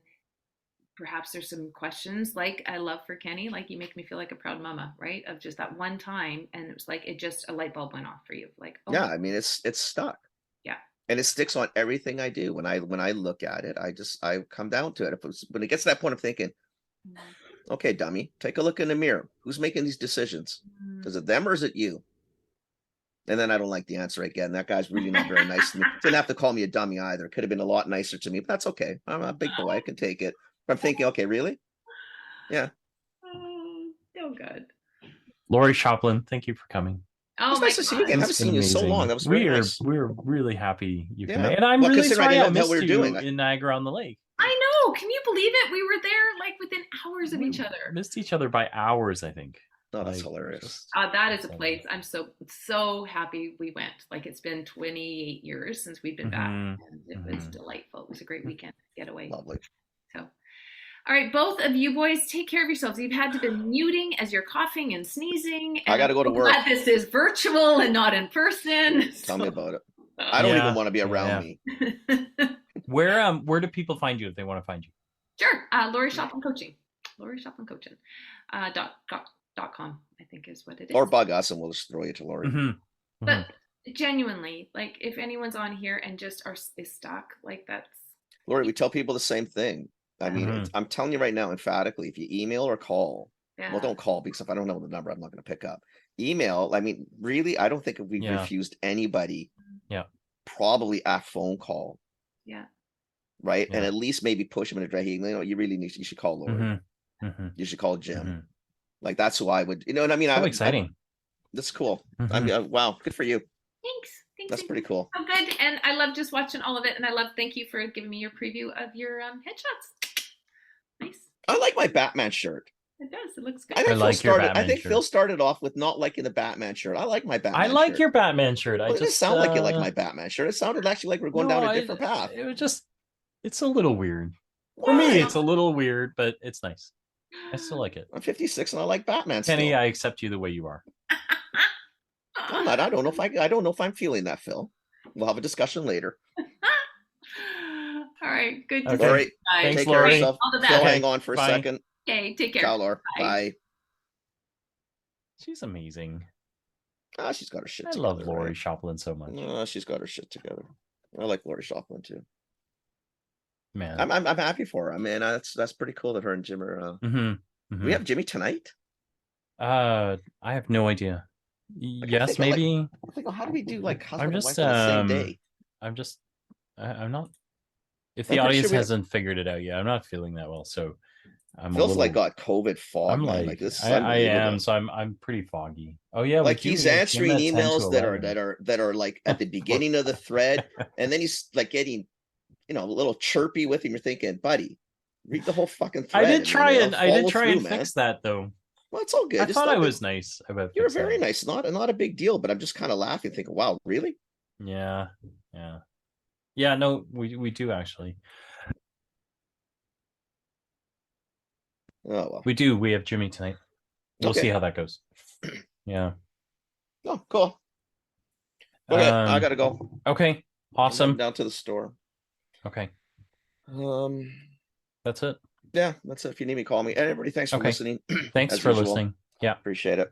perhaps there's some questions like I love for Kenny, like you make me feel like a proud mama, right? Of just that one time, and it was like it just a light bulb went off for you, like oh Yeah, I mean it's stuck. yeah. And it sticks on everything I do. When I look at it, I come down to it. When it gets to that point of thinking, okay, dummy, take a look in the mirror. Who's making these decisions? Is it them or is it you? And then I don't like the answer again. That guy's really not very nice to me. Didn't have to call me a dummy either. Could have been a lot nicer to me, but that's okay. I'm a big boy. I can take it. But I'm thinking, okay, really? Yeah. Oh, so good. Laurie Shoplin, thank you for coming. Oh It's my nice to see you again. I God. haven't seen you in so long. That was very nice. We're really happy you can Yeah. make, and I'm Well, really considering I sorry didn't I know what missed we were you doing. in Niagara on the Lake. I know. Can you believe it? We were there like within hours of each other. Missed each other by hours, I think. Oh, that's Like, hilarious. just- That is a place I'm so happy we went. Like it's been 28 years since we've been back, and it was delightful. It was a great weekend getaway. Lovely. So, all right, both of you boys, take care of yourselves. You've had to be muting as you're coughing and sneezing. And I got to go to I'm work. glad this is virtual and not in person. Tell me about it. I don't even want to be around me. Where do people find you if they want to find you? Sure. Laurie Shoplin Coaching. Laurie Shoplin Coaching. .com, I think is what it is. Or bug us and we'll just throw you to Laurie. But genuinely, like if anyone's on here and just is stuck, like that's Laurie, we tell people the same thing. I mean, I'm telling you right now, emphatically, if you email or call, well, don't call because if I don't know the number, I'm not going to pick up. Email, I mean, really, I don't think if we've refused anybody, probably a phone call. Yeah. Right. And at least maybe push them in a direction. You know, you really need, you should call Laurie. You should call Jim. Like that's who I would, you know what I mean? So exciting. That's cool. I mean, wow, good for you. Thanks. That's pretty cool. Oh, good. And I love just watching all of it. And thank you for giving me your preview of your headshots. Nice. I like my Batman shirt. It does. It looks good. I think Phil started off with not liking the Batman shirt. I like my Batman shirt. I like your Batman shirt. It didn't sound like you like my Batman shirt. It sounded actually like we're going down a different path. It was just, it's a little weird. For me, it's a little weird, but it's nice. I still like it. I'm 56 and I like Batman. Kenny, still. I accept you the way you are. I'm not. I don't know if I'm feeling that, Phil. We'll have a discussion later. All right. Good to All right. Thanks, Take care of Laurie. yourself. Phil, hang on for a second. Okay. Take care. Ciao, Laura. Bye. She's amazing. She's got her shit I together. love Laurie Shoplin so much. She's got her shit together. I like Laurie Shoplin too. Man, I'm happy for her. I mean, that's pretty cool that her and Jim are. We have Jimmy tonight. I have no idea. Yes, maybe. I think, how do we do like husband I'm and just wife on the same day? I'm not. If the audience hasn't figured it out yet, I'm not feeling that well. So I'm Phil's like got COVID fog. I'm man. like this. I am. So I'm pretty foggy. Oh yeah, like he's answering emails that are like at the beginning of the thread, and then he's like getting, a little chirpy with him. You're thinking, buddy, read the whole fucking thread. I did try and fix that though. Well, it's all good. I thought I was nice about. You're very nice. Not a big deal, but I'm just kind of laughing, thinking, wow, really? Yeah. No, we do actually. Oh well. We do. We have Jimmy tonight. We'll see how that goes. Yeah. Oh, cool. Okay, I gotta go. Okay. Awesome. Down to the store. Okay. That's it. Yeah, that's it. If you need me, call me. And everybody, thanks for listening. Thanks for listening. Yeah. Appreciate it.